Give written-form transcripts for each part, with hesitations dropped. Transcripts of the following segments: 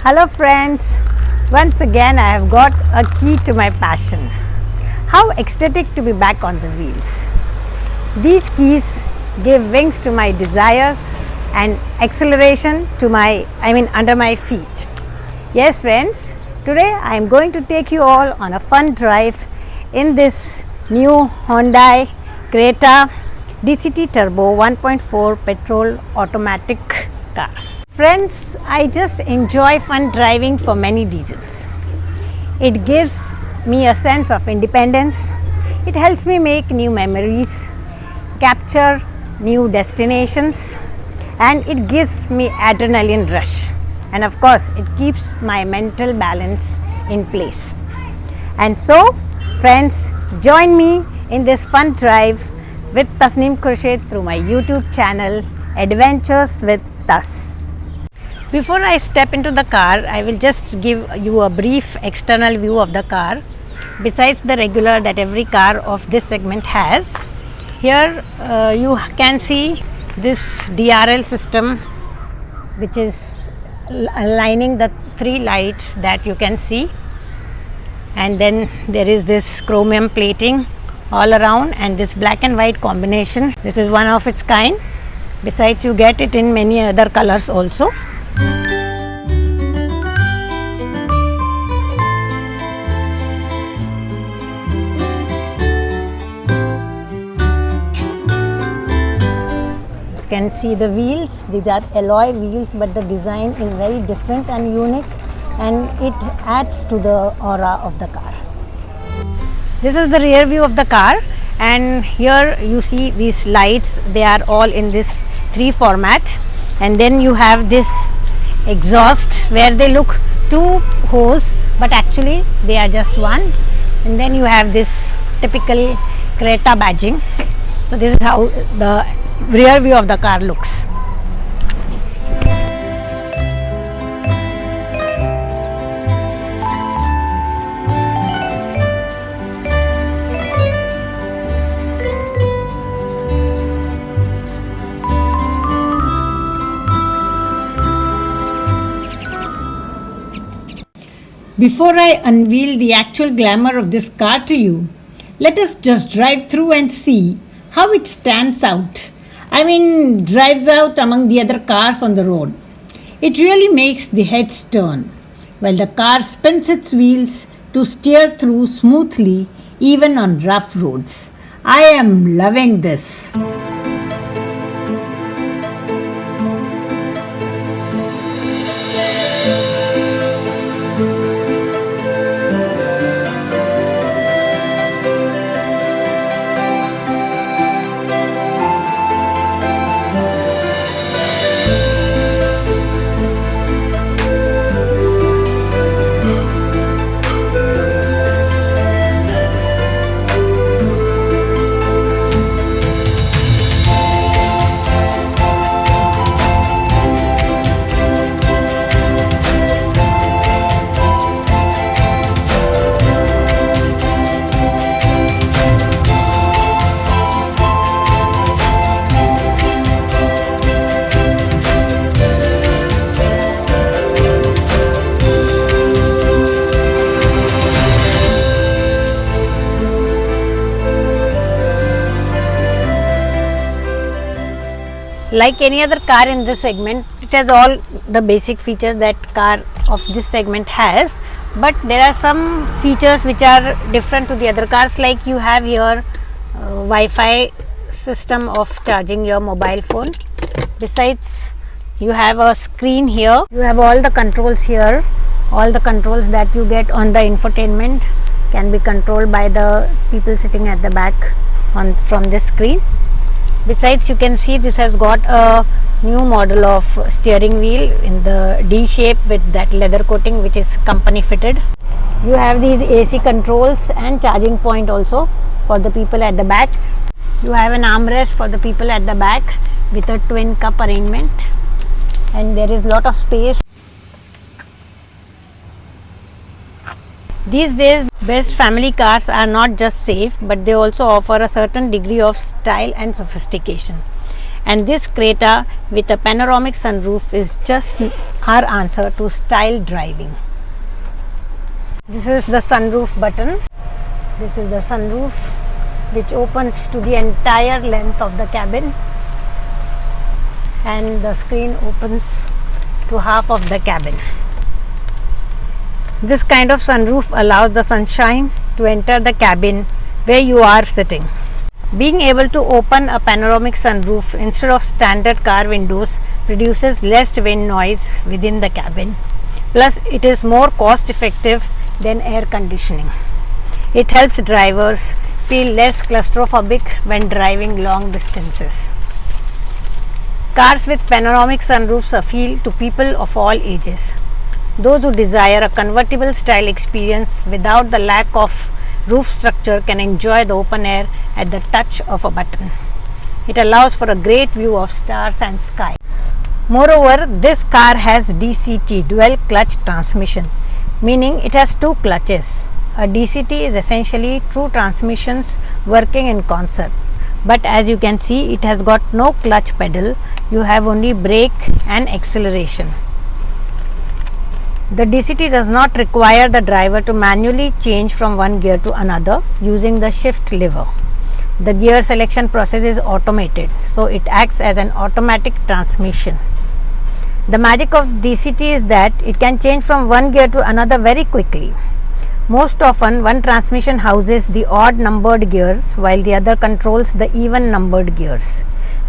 Hello friends, once again I have got a key to my passion. How ecstatic to be back on the wheels. These keys give wings to my desires and acceleration to under my feet. Yes friends, today I am going to take you all on a fun drive in this new Hyundai Creta DCT Turbo 1.4 petrol automatic car. Friends, I just enjoy fun driving for many reasons. It gives me a sense of independence. It helps me make new memories, capture new destinations, and it gives me adrenaline rush. And of course, it keeps my mental balance in place. And so, friends, join me in this fun drive with Tasneem Khurshid through my YouTube channel, Adventures with Tas. Before I step into the car, I will just give you a brief external view of the car. Besides the regular that every car of this segment has, here you can see this DRL system, which is aligning the three lights that you can see, and then there is this chromium plating all around and this black and white combination. This is one of its kind. Besides, you get it in many other colors also. You can see the wheels. These are alloy wheels, but the design is very different and unique, and it adds to the aura of the car. This is the rear view of the car, and here you see these lights. They are all in this 3 format, and then you have this exhaust where they look 2 hose, but actually they are just one, and then you have this typical Creta badging. So this is how the rear view of the car looks. Before I unveil the actual glamour of this car to you, let us just drive through and see how it stands out. Drives out among the other cars on the road. It really makes the heads turn, while the car spins its wheels to steer through smoothly even on rough roads. I am loving this. Like any other car in this segment, it has all the basic features that car of this segment has, but there are some features which are different to the other cars. Like you have here Wi-Fi system of charging your mobile phone. Besides, you have a screen here. You have all the controls here. All the controls that you get on the infotainment can be controlled by the people sitting at the back from this screen. Besides, you can see this has got a new model of steering wheel in the D shape with that leather coating, which is company fitted. You have these AC controls and charging point also for the people at the back. You have an armrest for the people at the back with a twin cup arrangement, and there is lot of space. These days, best family cars are not just safe, but they also offer a certain degree of style and sophistication. And this Creta with a panoramic sunroof is just our answer to style driving. This is the sunroof button. This is the sunroof which opens to the entire length of the cabin, and the screen opens to half of the cabin. This kind of sunroof allows the sunshine to enter the cabin where you are sitting. Being able to open a panoramic sunroof instead of standard car windows produces less wind noise within the cabin. Plus, it is more cost effective than air conditioning. It helps drivers feel less claustrophobic when driving long distances. Cars with panoramic sunroofs appeal to people of all ages. Those who desire a convertible style experience without the lack of roof structure can enjoy the open air at the touch of a button. It allows for a great view of stars and sky. Moreover, this car has DCT, dual clutch transmission, meaning it has two clutches. A DCT is essentially two transmissions working in concert, but as you can see, it has got no clutch pedal. You have only brake and acceleration. The DCT does not require the driver to manually change from one gear to another using the shift lever. The gear selection process is automated, so it acts as an automatic transmission. The magic of DCT is that it can change from one gear to another very quickly. Most often, one transmission houses the odd numbered gears while the other controls the even numbered gears.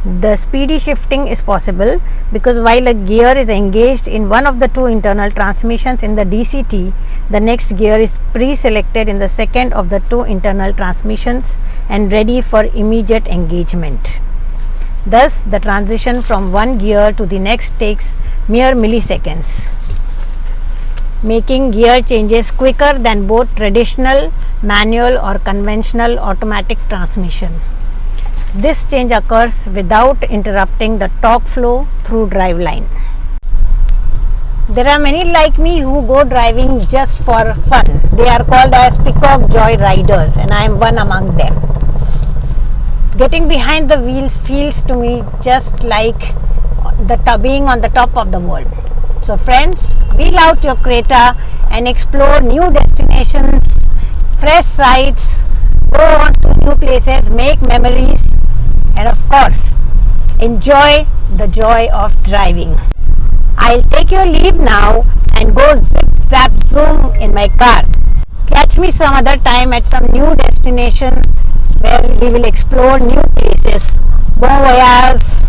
The speedy shifting is possible because while a gear is engaged in one of the two internal transmissions in the DCT, the next gear is pre-selected in the second of the two internal transmissions and ready for immediate engagement. Thus, the transition from one gear to the next takes mere milliseconds, making gear changes quicker than both traditional manual or conventional automatic transmission. This change occurs without interrupting the torque flow through driveline. There are many like me who go driving just for fun. They are called as peacock joy riders, and I am one among them. Getting behind the wheels feels to me just like being on the top of the world. So friends, wheel out your Creta and explore new destinations, fresh sights, go on to new places, make memories, and of course, enjoy the joy of driving. I'll take your leave now and go zip zap zoom in my car. Catch me some other time at some new destination where we will explore new places. Bon voyage!